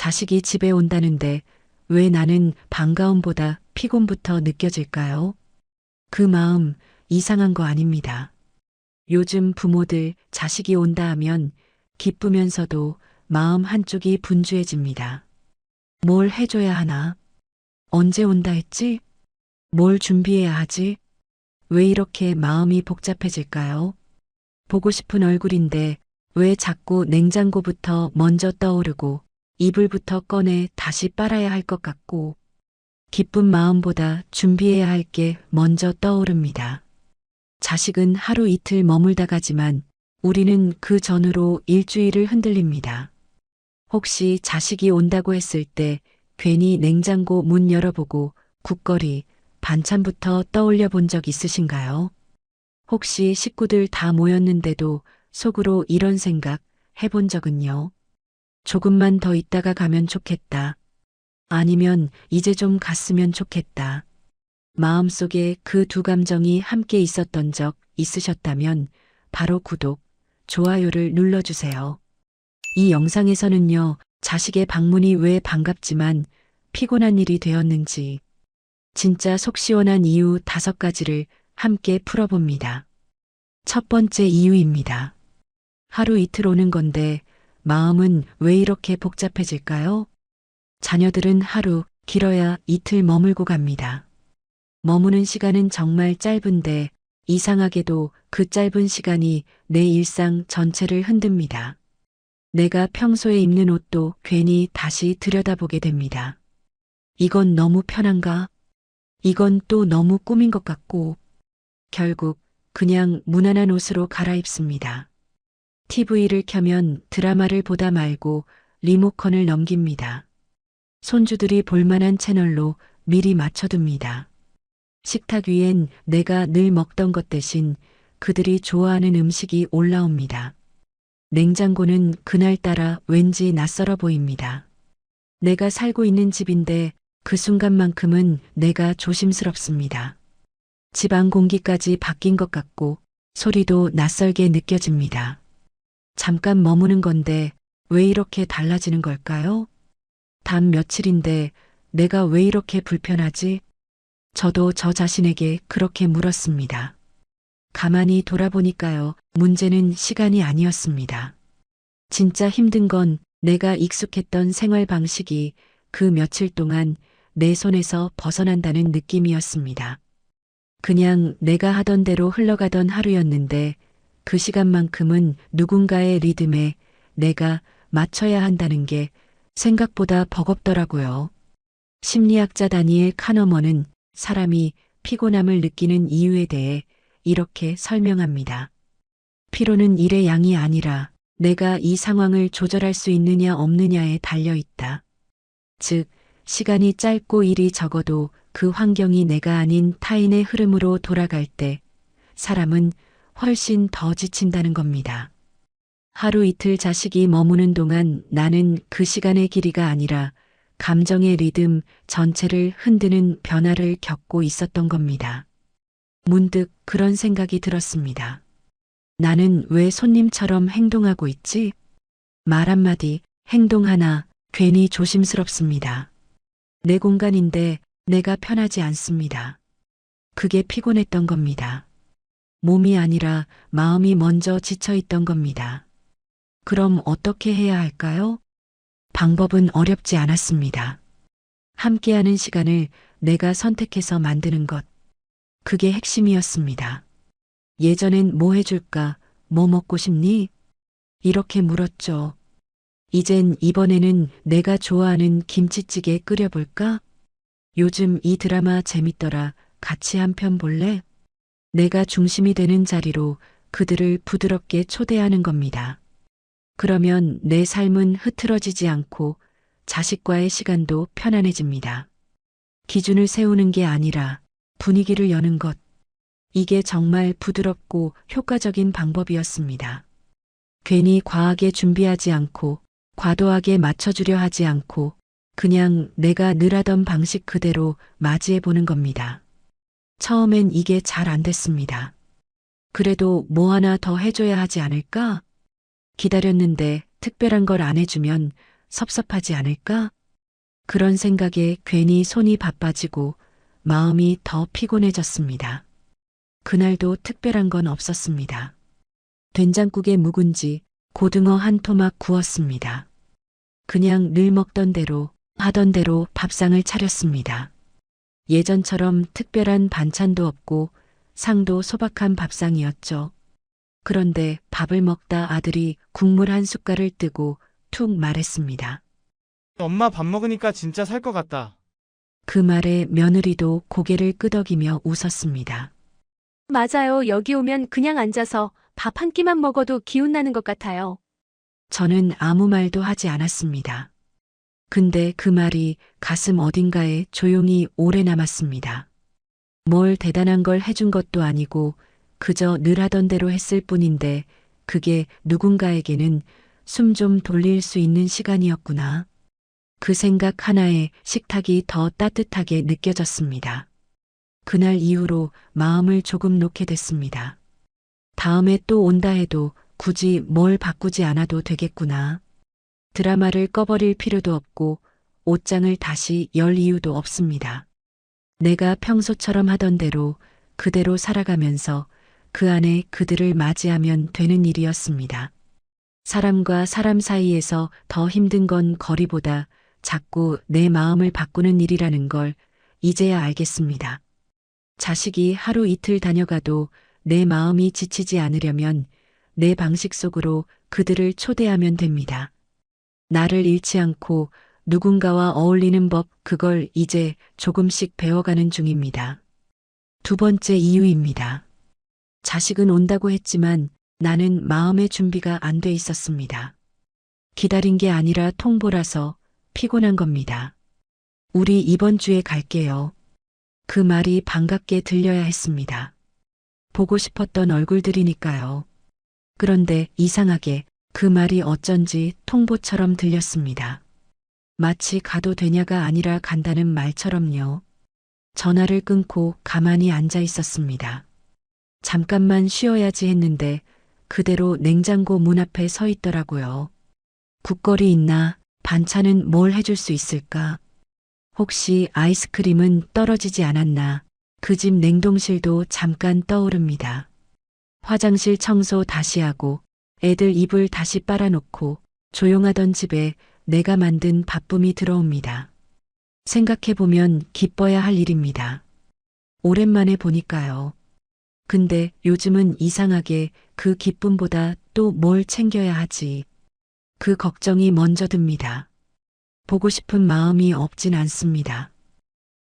자식이 집에 온다는데 왜 나는 반가움보다 피곤부터 느껴질까요? 그 마음 이상한 거 아닙니다. 요즘 부모들 자식이 온다 하면 기쁘면서도 마음 한쪽이 분주해집니다. 뭘 해줘야 하나? 언제 온다 했지? 뭘 준비해야 하지? 왜 이렇게 마음이 복잡해질까요? 보고 싶은 얼굴인데 왜 자꾸 냉장고부터 먼저 떠오르고 이불부터 꺼내 다시 빨아야 할 것 같고 기쁜 마음보다 준비해야 할 게 먼저 떠오릅니다. 자식은 하루 이틀 머물다 가지만 우리는 그 전으로 일주일을 흔들립니다. 혹시 자식이 온다고 했을 때 괜히 냉장고 문 열어보고 국거리, 반찬부터 떠올려 본 적 있으신가요? 혹시 식구들 다 모였는데도 속으로 이런 생각 해본 적은요? 조금만 더 있다가 가면 좋겠다. 아니면 이제 좀 갔으면 좋겠다. 마음속에 그 두 감정이 함께 있었던 적 있으셨다면 바로 구독, 좋아요를 눌러주세요. 이 영상에서는요, 자식의 방문이 왜 반갑지만 피곤한 일이 되었는지 진짜 속 시원한 이유 5가지를 함께 풀어봅니다. 첫 번째 이유입니다. 하루 이틀 오는 건데 마음은 왜 이렇게 복잡해질까요? 자녀들은 하루, 길어야 이틀 머물고 갑니다. 머무는 시간은 정말 짧은데 이상하게도 그 짧은 시간이 내 일상 전체를 흔듭니다. 내가 평소에 입는 옷도 괜히 다시 들여다보게 됩니다. 이건 너무 편한가? 이건 또 너무 꾸민 것 같고 결국 그냥 무난한 옷으로 갈아입습니다. TV를 켜면 드라마를 보다 말고 리모컨을 넘깁니다. 손주들이 볼만한 채널로 미리 맞춰둡니다. 식탁 위엔 내가 늘 먹던 것 대신 그들이 좋아하는 음식이 올라옵니다. 냉장고는 그날따라 왠지 낯설어 보입니다. 내가 살고 있는 집인데 그 순간만큼은 내가 조심스럽습니다. 집안 공기까지 바뀐 것 같고 소리도 낯설게 느껴집니다. 잠깐 머무는 건데 왜 이렇게 달라지는 걸까요? 단 며칠인데 내가 왜 이렇게 불편하지? 저도 저 자신에게 그렇게 물었습니다. 가만히 돌아보니까요, 문제는 시간이 아니었습니다. 진짜 힘든 건 내가 익숙했던 생활 방식이 그 며칠 동안 내 손에서 벗어난다는 느낌이었습니다. 그냥 내가 하던 대로 흘러가던 하루였는데 그 시간만큼은 누군가의 리듬에 내가 맞춰야 한다는 게 생각보다 버겁더라고요. 심리학자 다니엘 카너먼은 사람이 피곤함을 느끼는 이유에 대해 이렇게 설명합니다. 피로는 일의 양이 아니라 내가 이 상황을 조절할 수 있느냐 없느냐에 달려 있다. 즉, 시간이 짧고 일이 적어도 그 환경이 내가 아닌 타인의 흐름으로 돌아갈 때 사람은 훨씬 더 지친다는 겁니다. 하루 이틀 자식이 머무는 동안 나는 그 시간의 길이가 아니라 감정의 리듬 전체를 흔드는 변화를 겪고 있었던 겁니다. 문득 그런 생각이 들었습니다. 나는 왜 손님처럼 행동하고 있지? 말 한마디, 행동 하나, 괜히 조심스럽습니다. 내 공간인데 내가 편하지 않습니다. 그게 피곤했던 겁니다. 몸이 아니라 마음이 먼저 지쳐있던 겁니다. 그럼 어떻게 해야 할까요? 방법은 어렵지 않았습니다. 함께하는 시간을 내가 선택해서 만드는 것. 그게 핵심이었습니다. 예전엔 뭐 해줄까? 뭐 먹고 싶니? 이렇게 물었죠. 이번에는 내가 좋아하는 김치찌개 끓여볼까? 요즘 이 드라마 재밌더라. 같이 한 편 볼래? 내가 중심이 되는 자리로 그들을 부드럽게 초대하는 겁니다. 그러면 내 삶은 흐트러지지 않고 자식과의 시간도 편안해집니다. 기준을 세우는 게 아니라 분위기를 여는 것. 이게 정말 부드럽고 효과적인 방법이었습니다. 괜히 과하게 준비하지 않고 과도하게 맞춰주려 하지 않고 그냥 내가 늘 하던 방식 그대로 맞이해 보는 겁니다. 처음엔 이게 잘 안 됐습니다. 그래도 뭐 하나 더 해줘야 하지 않을까? 기다렸는데 특별한 걸 안 해주면 섭섭하지 않을까? 그런 생각에 괜히 손이 바빠지고 마음이 더 피곤해졌습니다. 그날도 특별한 건 없었습니다. 된장국에 묵은지, 고등어 한 토막 구웠습니다. 그냥 늘 먹던 대로 하던 대로 밥상을 차렸습니다. 예전처럼 특별한 반찬도 없고 상도 소박한 밥상이었죠. 그런데 밥을 먹다 아들이 국물 한 숟갈을 뜨고 툭 말했습니다. 엄마 밥 먹으니까 진짜 살 것 같다. 그 말에 며느리도 고개를 끄덕이며 웃었습니다. 맞아요. 여기 오면 그냥 앉아서 밥 한 끼만 먹어도 기운 나는 것 같아요. 저는 아무 말도 하지 않았습니다. 근데 그 말이 가슴 어딘가에 조용히 오래 남았습니다. 뭘 대단한 걸 해준 것도 아니고 그저 늘 하던 대로 했을 뿐인데 그게 누군가에게는 숨 좀 돌릴 수 있는 시간이었구나. 그 생각 하나에 식탁이 더 따뜻하게 느껴졌습니다. 그날 이후로 마음을 조금 놓게 됐습니다. 다음에 또 온다 해도 굳이 뭘 바꾸지 않아도 되겠구나. 드라마를 꺼버릴 필요도 없고 옷장을 다시 열 이유도 없습니다. 내가 평소처럼 하던 대로 그대로 살아가면서 그 안에 그들을 맞이하면 되는 일이었습니다. 사람과 사람 사이에서 더 힘든 건 거리보다 자꾸 내 마음을 바꾸는 일이라는 걸 이제야 알겠습니다. 자식이 하루 이틀 다녀가도 내 마음이 지치지 않으려면 내 방식 속으로 그들을 초대하면 됩니다. 나를 잃지 않고 누군가와 어울리는 법, 그걸 이제 조금씩 배워가는 중입니다. 두 번째 이유입니다. 자식은 온다고 했지만 나는 마음의 준비가 안 돼 있었습니다. 기다린 게 아니라 통보라서 피곤한 겁니다. 우리 이번 주에 갈게요. 그 말이 반갑게 들려야 했습니다. 보고 싶었던 얼굴들이니까요. 그런데 이상하게 그 말이 어쩐지 통보처럼 들렸습니다. 마치 가도 되냐가 아니라 간다는 말처럼요. 전화를 끊고 가만히 앉아 있었습니다. 잠깐만 쉬어야지 했는데 그대로 냉장고 문 앞에 서 있더라고요. 국거리 있나? 반찬은 뭘 해줄 수 있을까? 혹시 아이스크림은 떨어지지 않았나? 그 집 냉동실도 잠깐 떠오릅니다. 화장실 청소 다시 하고 애들 이불 다시 빨아놓고 조용하던 집에 내가 만든 바쁨이 들어옵니다. 생각해보면 기뻐야 할 일입니다. 오랜만에 보니까요. 근데 요즘은 이상하게 그 기쁨보다 또 뭘 챙겨야 하지. 그 걱정이 먼저 듭니다. 보고 싶은 마음이 없진 않습니다.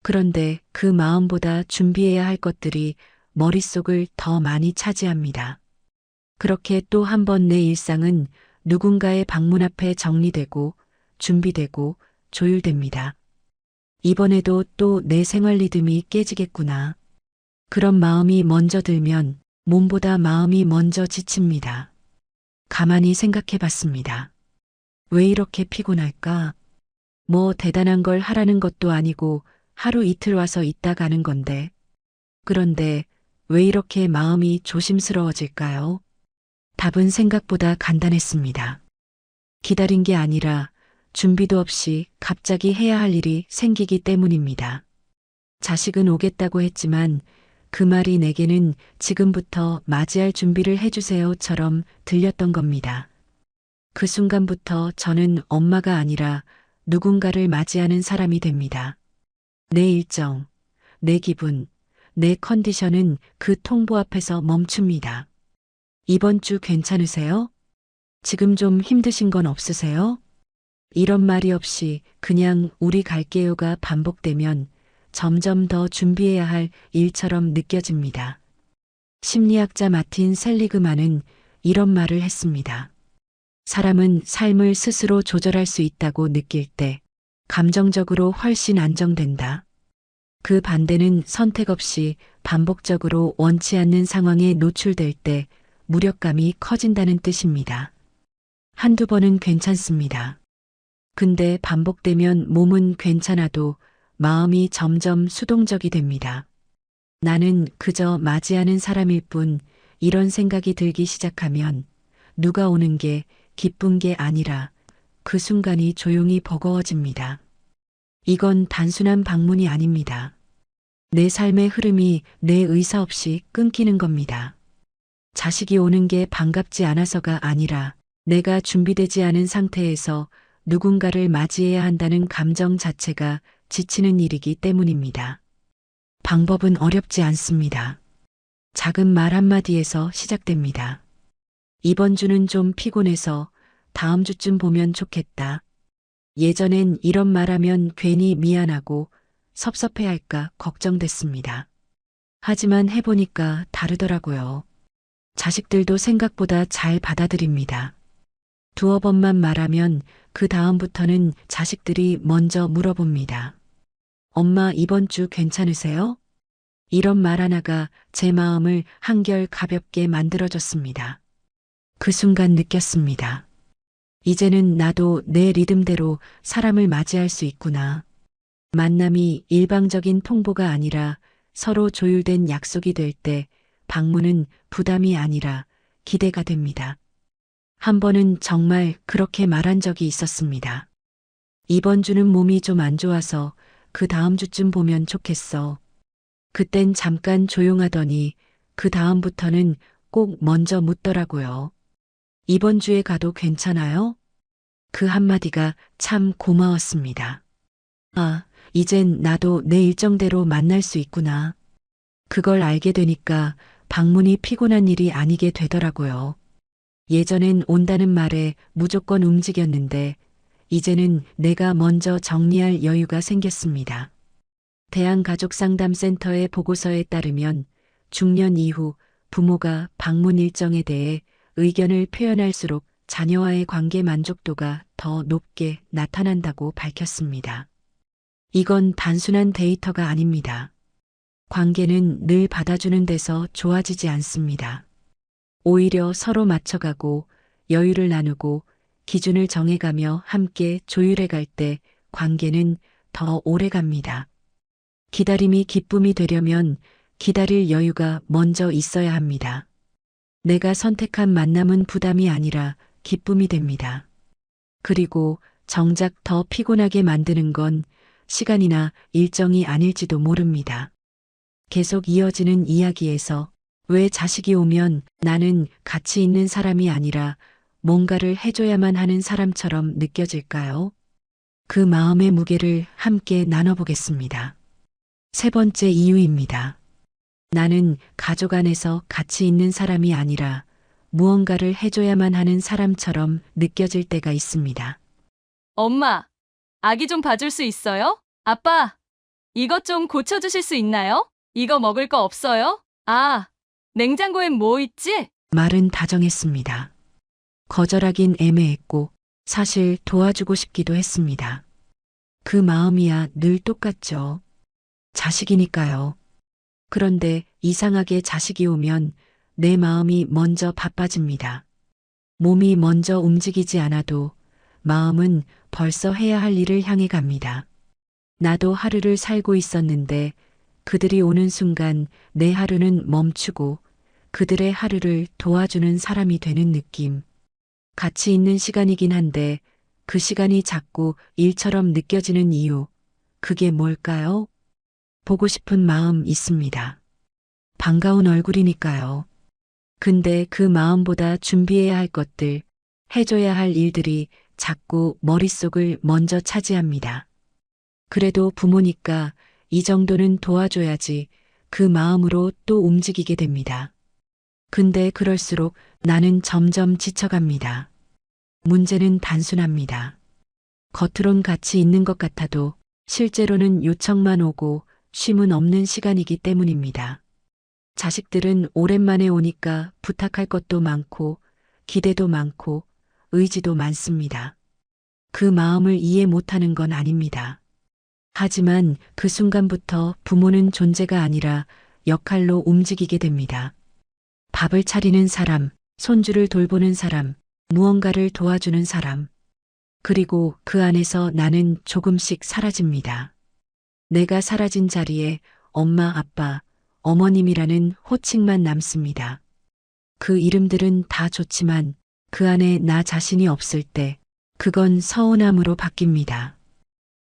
그런데 그 마음보다 준비해야 할 것들이 머릿속을 더 많이 차지합니다. 그렇게 또 한 번 내 일상은 누군가의 방문 앞에 정리되고 준비되고 조율됩니다. 이번에도 또 내 생활 리듬이 깨지겠구나. 그런 마음이 먼저 들면 몸보다 마음이 먼저 지칩니다. 가만히 생각해 봤습니다. 왜 이렇게 피곤할까? 뭐 대단한 걸 하라는 것도 아니고 하루 이틀 와서 있다 가는 건데. 그런데 왜 이렇게 마음이 조심스러워질까요? 답은 생각보다 간단했습니다. 기다린 게 아니라 준비도 없이 갑자기 해야 할 일이 생기기 때문입니다. 자식은 오겠다고 했지만 그 말이 내게는 지금부터 맞이할 준비를 해주세요처럼 들렸던 겁니다. 그 순간부터 저는 엄마가 아니라 누군가를 맞이하는 사람이 됩니다. 내 일정, 내 기분, 내 컨디션은 그 통보 앞에서 멈춥니다. 이번 주 괜찮으세요? 지금 좀 힘드신 건 없으세요? 이런 말이 없이 그냥 우리 갈게요가 반복되면 점점 더 준비해야 할 일처럼 느껴집니다. 심리학자 마틴 셀리그만은 이런 말을 했습니다. 사람은 삶을 스스로 조절할 수 있다고 느낄 때 감정적으로 훨씬 안정된다. 그 반대는 선택 없이 반복적으로 원치 않는 상황에 노출될 때 무력감이 커진다는 뜻입니다. 한두 번은 괜찮습니다. 근데 반복되면 몸은 괜찮아도 마음이 점점 수동적이 됩니다. 나는 그저 맞이하는 사람일 뿐, 이런 생각이 들기 시작하면 누가 오는 게 기쁜 게 아니라 그 순간이 조용히 버거워집니다. 이건 단순한 방문이 아닙니다. 내 삶의 흐름이 내 의사 없이 끊기는 겁니다. 자식이 오는 게 반갑지 않아서가 아니라 내가 준비되지 않은 상태에서 누군가를 맞이해야 한다는 감정 자체가 지치는 일이기 때문입니다. 방법은 어렵지 않습니다. 작은 말 한마디에서 시작됩니다. 이번 주는 좀 피곤해서 다음 주쯤 보면 좋겠다. 예전엔 이런 말하면 괜히 미안하고 섭섭해할까 걱정됐습니다. 하지만 해보니까 다르더라고요. 자식들도 생각보다 잘 받아들입니다. 두어 번만 말하면 그 다음부터는 자식들이 먼저 물어봅니다. 엄마 이번 주 괜찮으세요? 이런 말 하나가 제 마음을 한결 가볍게 만들어줬습니다. 그 순간 느꼈습니다. 이제는 나도 내 리듬대로 사람을 맞이할 수 있구나. 만남이 일방적인 통보가 아니라 서로 조율된 약속이 될 때 방문은 부담이 아니라 기대가 됩니다. 한 번은 정말 그렇게 말한 적이 있었습니다. 이번 주는 몸이 좀 안 좋아서 그 다음 주쯤 보면 좋겠어. 그땐 잠깐 조용하더니 그 다음부터는 꼭 먼저 묻더라고요. 이번 주에 가도 괜찮아요? 그 한마디가 참 고마웠습니다. 아, 이젠 나도 내 일정대로 만날 수 있구나. 그걸 알게 되니까 방문이 피곤한 일이 아니게 되더라고요. 예전엔 온다는 말에 무조건 움직였는데 이제는 내가 먼저 정리할 여유가 생겼습니다. 대한가족상담센터의 보고서에 따르면 중년 이후 부모가 방문 일정에 대해 의견을 표현할수록 자녀와의 관계 만족도가 더 높게 나타난다고 밝혔습니다. 이건 단순한 데이터가 아닙니다. 관계는 늘 받아주는 데서 좋아지지 않습니다. 오히려 서로 맞춰가고 여유를 나누고 기준을 정해가며 함께 조율해갈 때 관계는 더 오래 갑니다. 기다림이 기쁨이 되려면 기다릴 여유가 먼저 있어야 합니다. 내가 선택한 만남은 부담이 아니라 기쁨이 됩니다. 그리고 정작 더 피곤하게 만드는 건 시간이나 일정이 아닐지도 모릅니다. 계속 이어지는 이야기에서 왜 자식이 오면 나는 가치 있는 사람이 아니라 뭔가를 해줘야만 하는 사람처럼 느껴질까요? 그 마음의 무게를 함께 나눠보겠습니다. 세 번째 이유입니다. 나는 가족 안에서 가치 있는 사람이 아니라 무언가를 해줘야만 하는 사람처럼 느껴질 때가 있습니다. 엄마, 아기 좀 봐줄 수 있어요? 아빠, 이것 좀 고쳐주실 수 있나요? 이거 먹을 거 없어요? 아, 냉장고엔 뭐 있지? 말은 다정했습니다. 거절하긴 애매했고 사실 도와주고 싶기도 했습니다. 그 마음이야 늘 똑같죠. 자식이니까요. 그런데 이상하게 자식이 오면 내 마음이 먼저 바빠집니다. 몸이 먼저 움직이지 않아도 마음은 벌써 해야 할 일을 향해 갑니다. 나도 하루를 살고 있었는데 그들이 오는 순간 내 하루는 멈추고 그들의 하루를 도와주는 사람이 되는 느낌. 가치 있는 시간이긴 한데 그 시간이 자꾸 일처럼 느껴지는 이유. 그게 뭘까요? 보고 싶은 마음 있습니다. 반가운 얼굴이니까요. 근데 그 마음보다 준비해야 할 것들, 해줘야 할 일들이 자꾸 머릿속을 먼저 차지합니다. 그래도 부모니까 이 정도는 도와줘야지 그 마음으로 또 움직이게 됩니다. 근데 그럴수록 나는 점점 지쳐갑니다. 문제는 단순합니다. 겉으론 가치 있는 것 같아도 실제로는 요청만 오고 쉼은 없는 시간이기 때문입니다. 자식들은 오랜만에 오니까 부탁할 것도 많고 기대도 많고 의지도 많습니다. 그 마음을 이해 못하는 건 아닙니다. 하지만 그 순간부터 부모는 존재가 아니라 역할로 움직이게 됩니다. 밥을 차리는 사람, 손주를 돌보는 사람, 무언가를 도와주는 사람. 그리고 그 안에서 나는 조금씩 사라집니다. 내가 사라진 자리에 엄마, 아빠, 어머님이라는 호칭만 남습니다. 그 이름들은 다 좋지만 그 안에 나 자신이 없을 때 그건 서운함으로 바뀝니다.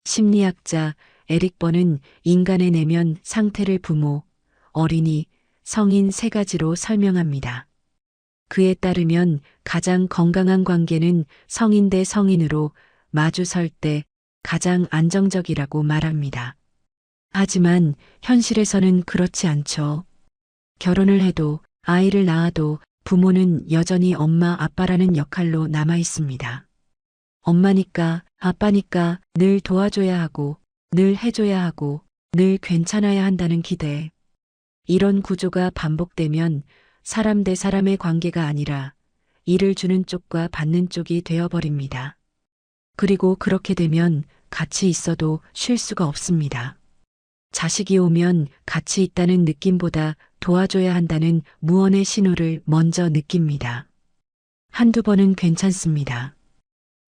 심리학자 에릭 번은 인간의 내면 상태를 부모, 어린이, 성인 세 가지로 설명합니다. 그에 따르면 가장 건강한 관계는 성인 대 성인으로 마주 설 때 가장 안정적이라고 말합니다. 하지만 현실에서는 그렇지 않죠. 결혼을 해도 아이를 낳아도 부모는 여전히 엄마, 아빠라는 역할로 남아 있습니다. 엄마니까, 아빠니까 늘 도와줘야 하고, 늘 해줘야 하고, 늘 괜찮아야 한다는 기대. 이런 구조가 반복되면 사람 대 사람의 관계가 아니라 일을 주는 쪽과 받는 쪽이 되어버립니다. 그리고 그렇게 되면 같이 있어도 쉴 수가 없습니다. 자식이 오면 같이 있다는 느낌보다 도와줘야 한다는 무언의 신호를 먼저 느낍니다. 한두 번은 괜찮습니다.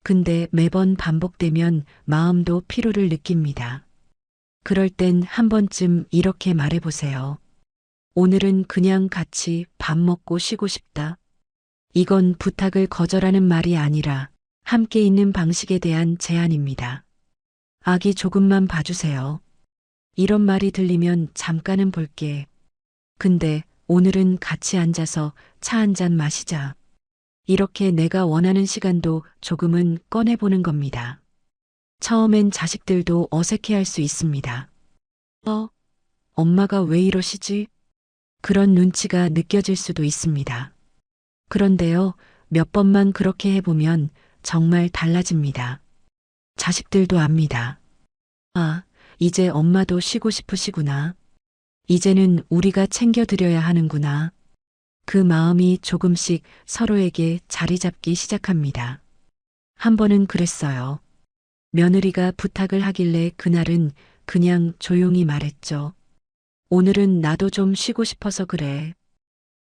근데 매번 반복되면 마음도 피로를 느낍니다. 그럴 땐 한 번쯤 이렇게 말해보세요. 오늘은 그냥 같이 밥 먹고 쉬고 싶다. 이건 부탁을 거절하는 말이 아니라 함께 있는 방식에 대한 제안입니다. 아기 조금만 봐주세요. 이런 말이 들리면 잠깐은 볼게. 근데 오늘은 같이 앉아서 차 한 잔 마시자. 이렇게 내가 원하는 시간도 조금은 꺼내보는 겁니다. 처음엔 자식들도 어색해할 수 있습니다. 엄마가 왜 이러시지? 그런 눈치가 느껴질 수도 있습니다. 그런데요, 몇 번만 그렇게 해보면 정말 달라집니다. 자식들도 압니다. 아, 이제 엄마도 쉬고 싶으시구나. 이제는 우리가 챙겨드려야 하는구나. 그 마음이 조금씩 서로에게 자리 잡기 시작합니다. 한 번은 그랬어요. 며느리가 부탁을 하길래 그날은 그냥 조용히 말했죠. 오늘은 나도 좀 쉬고 싶어서 그래.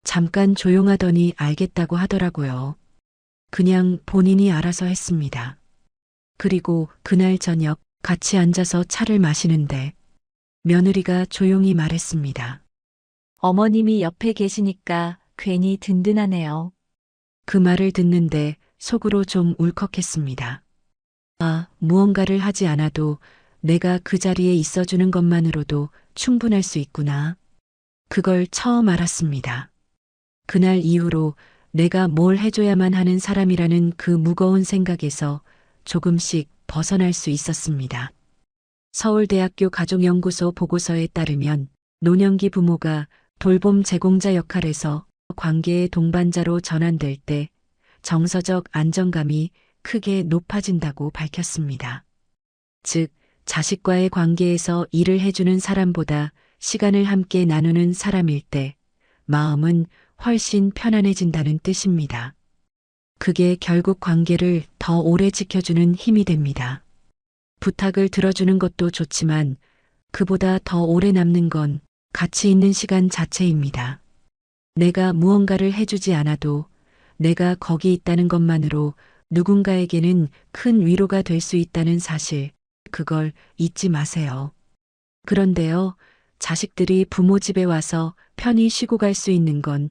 잠깐 조용하더니 알겠다고 하더라고요. 그냥 본인이 알아서 했습니다. 그리고 그날 저녁 같이 앉아서 차를 마시는데 며느리가 조용히 말했습니다. 어머님이 옆에 계시니까 괜히 든든하네요. 그 말을 듣는데 속으로 좀 울컥했습니다. 아, 무언가를 하지 않아도 내가 그 자리에 있어주는 것만으로도 충분할 수 있구나. 그걸 처음 알았습니다. 그날 이후로 내가 뭘 해줘야만 하는 사람이라는 그 무거운 생각에서 조금씩 벗어날 수 있었습니다. 서울대학교 가족연구소 보고서에 따르면 노년기 부모가 돌봄 제공자 역할에서 관계의 동반자로 전환될 때 정서적 안정감이 크게 높아진다고 밝혔습니다. 즉, 자식과의 관계에서 일을 해주는 사람보다 시간을 함께 나누는 사람일 때 마음은 훨씬 편안해진다는 뜻입니다. 그게 결국 관계를 더 오래 지켜주는 힘이 됩니다. 부탁을 들어주는 것도 좋지만 그보다 더 오래 남는 건 가치 있는 시간 자체입니다. 내가 무언가를 해주지 않아도 내가 거기 있다는 것만으로 누군가에게는 큰 위로가 될 수 있다는 사실, 그걸 잊지 마세요. 그런데요, 자식들이 부모 집에 와서 편히 쉬고 갈 수 있는 건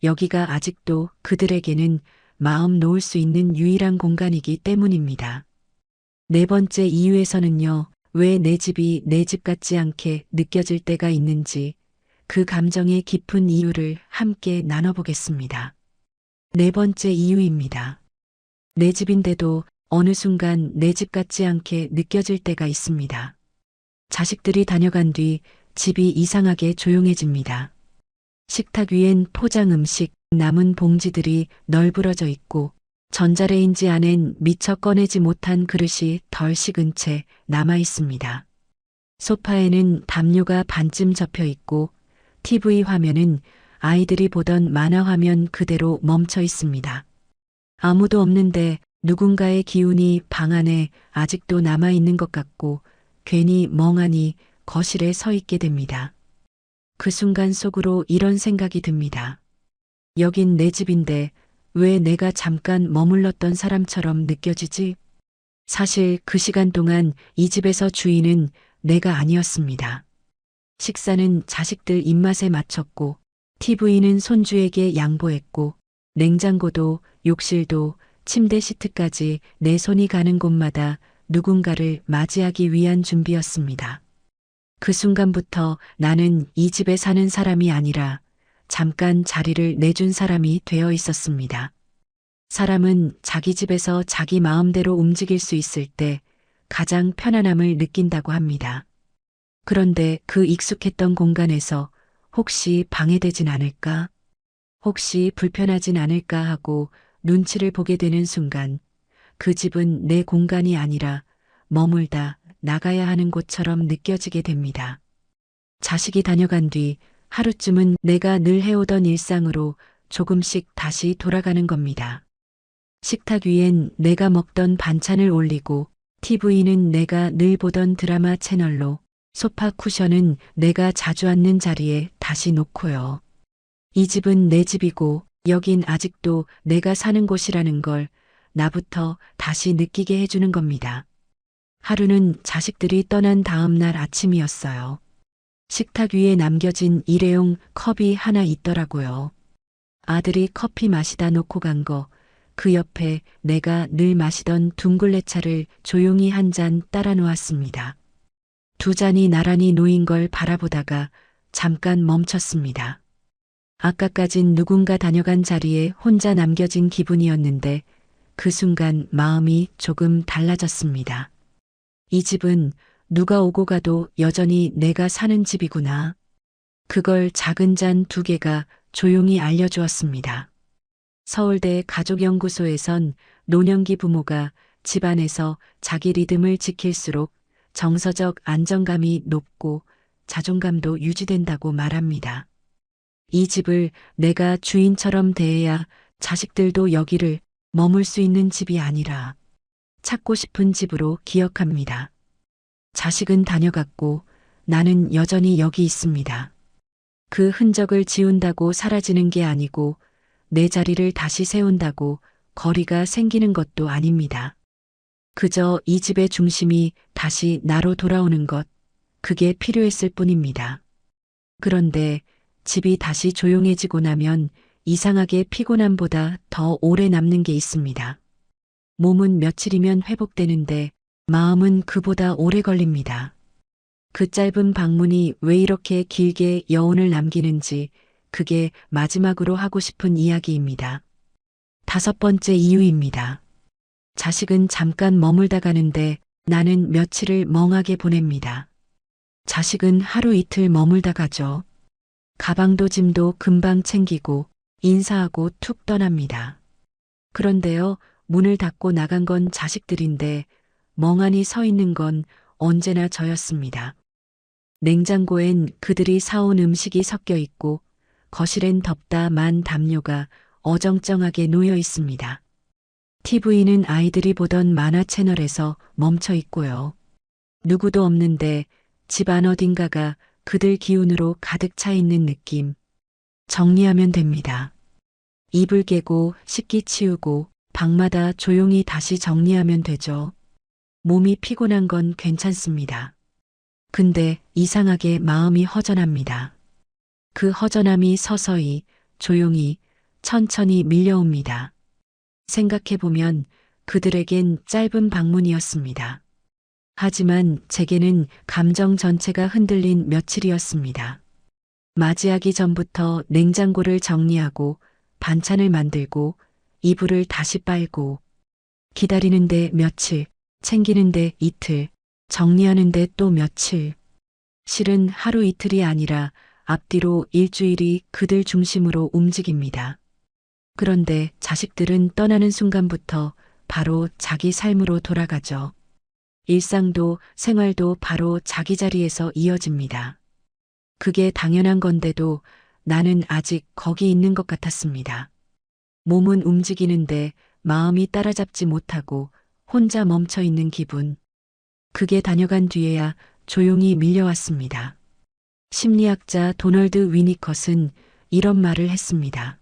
여기가 아직도 그들에게는 마음 놓을 수 있는 유일한 공간이기 때문입니다. 네 번째 이유에서는요, 왜 내 집이 내 집 같지 않게 느껴질 때가 있는지 그 감정의 깊은 이유를 함께 나눠보겠습니다. 네 번째 이유입니다. 내 집인데도 어느 순간 내 집 같지 않게 느껴질 때가 있습니다. 자식들이 다녀간 뒤 집이 이상하게 조용해집니다. 식탁 위엔 포장 음식, 남은 봉지들이 널브러져 있고 전자레인지 안엔 미처 꺼내지 못한 그릇이 덜 식은 채 남아 있습니다. 소파에는 담요가 반쯤 접혀 있고 TV 화면은 아이들이 보던 만화 화면 그대로 멈춰 있습니다. 아무도 없는데 누군가의 기운이 방 안에 아직도 남아 있는 것 같고 괜히 멍하니 거실에 서 있게 됩니다. 그 순간 속으로 이런 생각이 듭니다. 여긴 내 집인데 왜 내가 잠깐 머물렀던 사람처럼 느껴지지? 사실 그 시간 동안 이 집에서 주인은 내가 아니었습니다. 식사는 자식들 입맛에 맞췄고 TV는 손주에게 양보했고 냉장고도 욕실도 침대 시트까지 내 손이 가는 곳마다 누군가를 맞이하기 위한 준비였습니다. 그 순간부터 나는 이 집에 사는 사람이 아니라 잠깐 자리를 내준 사람이 되어 있었습니다. 사람은 자기 집에서 자기 마음대로 움직일 수 있을 때 가장 편안함을 느낀다고 합니다. 그런데 그 익숙했던 공간에서 혹시 방해되진 않을까? 혹시 불편하진 않을까 하고 눈치를 보게 되는 순간 그 집은 내 공간이 아니라 머물다 나가야 하는 곳처럼 느껴지게 됩니다. 자식이 다녀간 뒤 하루쯤은 내가 늘 해오던 일상으로 조금씩 다시 돌아가는 겁니다. 식탁 위엔 내가 먹던 반찬을 올리고 TV는 내가 늘 보던 드라마 채널로 소파 쿠션은 내가 자주 앉는 자리에 다시 놓고요. 이 집은 내 집이고 여긴 아직도 내가 사는 곳이라는 걸 나부터 다시 느끼게 해주는 겁니다. 하루는 자식들이 떠난 다음 날 아침이었어요. 식탁 위에 남겨진 일회용 컵이 하나 있더라고요. 아들이 커피 마시다 놓고 간 거, 그 옆에 내가 늘 마시던 둥글레차를 조용히 한 잔 따라 놓았습니다. 두 잔이 나란히 놓인 걸 바라보다가 잠깐 멈췄습니다. 아까까진 누군가 다녀간 자리에 혼자 남겨진 기분이었는데 그 순간 마음이 조금 달라졌습니다. 이 집은 누가 오고 가도 여전히 내가 사는 집이구나. 그걸 작은 잔 2개가 조용히 알려주었습니다. 서울대 가족연구소에선 노년기 부모가 집안에서 자기 리듬을 지킬수록 정서적 안정감이 높고 자존감도 유지된다고 말합니다. 이 집을 내가 주인처럼 대해야 자식들도 여기를 머물 수 있는 집이 아니라 찾고 싶은 집으로 기억합니다. 자식은 다녀갔고 나는 여전히 여기 있습니다. 그 흔적을 지운다고 사라지는 게 아니고 내 자리를 다시 세운다고 거리가 생기는 것도 아닙니다. 그저 이 집의 중심이 다시 나로 돌아오는 것, 그게 필요했을 뿐입니다. 그런데 집이 다시 조용해지고 나면 이상하게 피곤함보다 더 오래 남는 게 있습니다. 몸은 며칠이면 회복되는데 마음은 그보다 오래 걸립니다. 그 짧은 방문이 왜 이렇게 길게 여운을 남기는지 그게 마지막으로 하고 싶은 이야기입니다. 5번째 이유입니다. 자식은 잠깐 머물다 가는데 나는 며칠을 멍하게 보냅니다. 자식은 하루 이틀 머물다 가죠. 가방도 짐도 금방 챙기고 인사하고 툭 떠납니다. 그런데요, 문을 닫고 나간 건 자식들인데 멍하니 서 있는 건 언제나 저였습니다. 냉장고엔 그들이 사온 음식이 섞여 있고 거실엔 덥다 만 담요가 어정쩡하게 놓여 있습니다. TV는 아이들이 보던 만화 채널에서 멈춰 있고요. 누구도 없는데 집안 어딘가가 그들 기운으로 가득 차 있는 느낌. 정리하면 됩니다. 이불 깨고 식기 치우고 방마다 조용히 다시 정리하면 되죠. 몸이 피곤한 건 괜찮습니다. 근데 이상하게 마음이 허전합니다. 그 허전함이 서서히, 조용히, 천천히 밀려옵니다. 생각해보면 그들에겐 짧은 방문이었습니다. 하지만 제게는 감정 전체가 흔들린 며칠이었습니다. 맞이하기 전부터 냉장고를 정리하고 반찬을 만들고 이불을 다시 빨고 기다리는데 며칠, 챙기는데 이틀, 정리하는데 또 며칠. 실은 하루 이틀이 아니라 앞뒤로 일주일이 그들 중심으로 움직입니다. 그런데 자식들은 떠나는 순간부터 바로 자기 삶으로 돌아가죠. 일상도 생활도 바로 자기 자리에서 이어집니다. 그게 당연한 건데도 나는 아직 거기 있는 것 같았습니다. 몸은 움직이는데 마음이 따라잡지 못하고 혼자 멈춰 있는 기분. 그게 다녀간 뒤에야 조용히 밀려왔습니다. 심리학자 도널드 위니컷은 이런 말을 했습니다.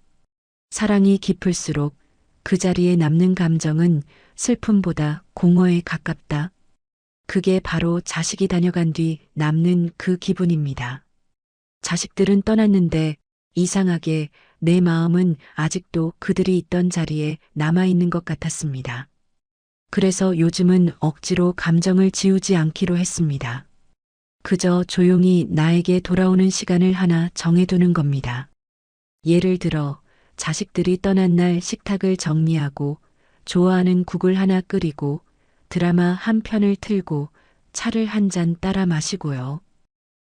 사랑이 깊을수록 그 자리에 남는 감정은 슬픔보다 공허에 가깝다. 그게 바로 자식이 다녀간 뒤 남는 그 기분입니다. 자식들은 떠났는데 이상하게 내 마음은 아직도 그들이 있던 자리에 남아있는 것 같았습니다. 그래서 요즘은 억지로 감정을 지우지 않기로 했습니다. 그저 조용히 나에게 돌아오는 시간을 하나 정해두는 겁니다. 예를 들어 자식들이 떠난 날 식탁을 정리하고 좋아하는 국을 하나 끓이고 드라마 한 편을 틀고 차를 한 잔 따라 마시고요.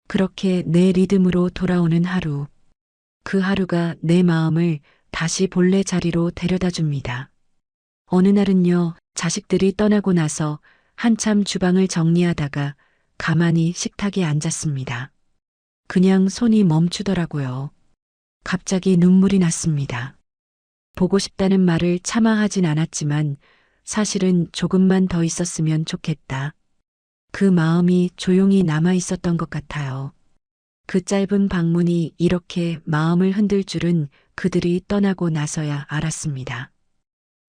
그렇게 내 리듬으로 돌아오는 하루. 그 하루가 내 마음을 다시 본래 자리로 데려다 줍니다. 어느 날은요, 자식들이 떠나고 나서 한참 주방을 정리하다가 가만히 식탁에 앉았습니다. 그냥 손이 멈추더라고요. 갑자기 눈물이 났습니다. 보고 싶다는 말을 차마 하진 않았지만 사실은 조금만 더 있었으면 좋겠다. 그 마음이 조용히 남아 있었던 것 같아요. 그 짧은 방문이 이렇게 마음을 흔들 줄은 그들이 떠나고 나서야 알았습니다.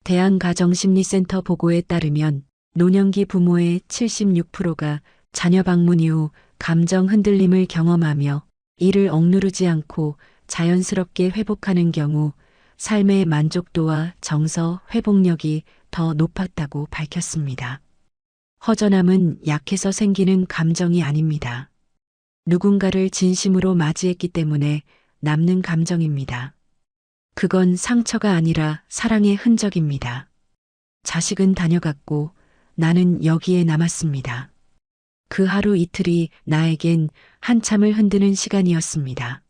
대한가정심리센터 보고에 따르면 노년기 부모의 76%가 자녀 방문 이후 감정 흔들림을 경험하며 이를 억누르지 않고 자연스럽게 회복하는 경우 삶의 만족도와 정서 회복력이 더 높았다고 밝혔습니다. 허전함은 약해서 생기는 감정이 아닙니다. 누군가를 진심으로 맞이했기 때문에 남는 감정입니다. 그건 상처가 아니라 사랑의 흔적입니다. 자식은 다녀갔고 나는 여기에 남았습니다. 그 하루 이틀이 나에겐 한참을 흔드는 시간이었습니다.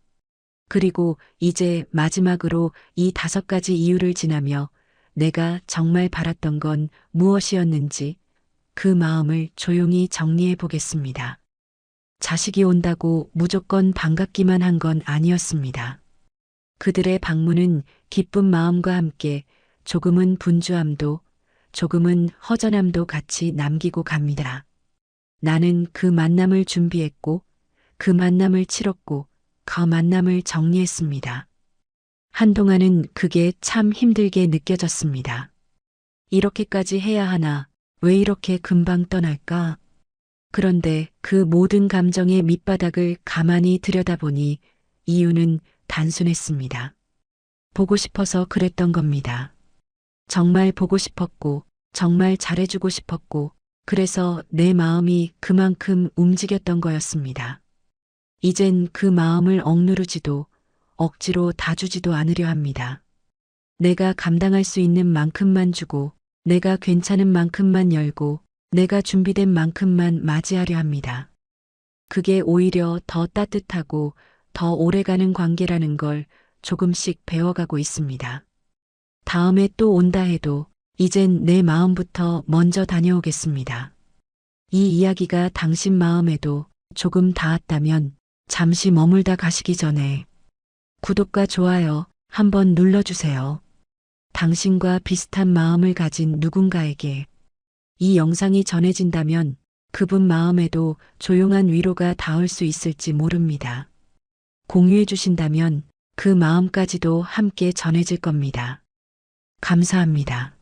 그리고 이제 마지막으로 이 5가지 이유를 지나며 내가 정말 바랐던 건 무엇이었는지 그 마음을 조용히 정리해 보겠습니다. 자식이 온다고 무조건 반갑기만 한 건 아니었습니다. 그들의 방문은 기쁜 마음과 함께 조금은 분주함도, 조금은 허전함도 같이 남기고 갑니다. 나는 그 만남을 준비했고, 그 만남을 치렀고, 그 만남을 정리했습니다. 한동안은 그게 참 힘들게 느껴졌습니다. 이렇게까지 해야 하나, 왜 이렇게 금방 떠날까? 그런데 그 모든 감정의 밑바닥을 가만히 들여다보니 이유는 단순했습니다. 보고 싶어서 그랬던 겁니다. 정말 보고 싶었고, 정말 잘해주고 싶었고, 그래서 내 마음이 그만큼 움직였던 거였습니다. 이젠 그 마음을 억누르지도, 억지로 다 주지도 않으려 합니다. 내가 감당할 수 있는 만큼만 주고, 내가 괜찮은 만큼만 열고, 내가 준비된 만큼만 맞이하려 합니다. 그게 오히려 더 따뜻하고 더 오래가는 관계라는 걸 조금씩 배워가고 있습니다. 다음에 또 온다 해도 이젠 내 마음부터 먼저 다녀오겠습니다. 이 이야기가 당신 마음에도 조금 닿았다면 잠시 머물다 가시기 전에 구독과 좋아요 한번 눌러주세요. 당신과 비슷한 마음을 가진 누군가에게 이 영상이 전해진다면 그분 마음에도 조용한 위로가 닿을 수 있을지 모릅니다. 공유해 주신다면 그 마음까지도 함께 전해질 겁니다. 감사합니다.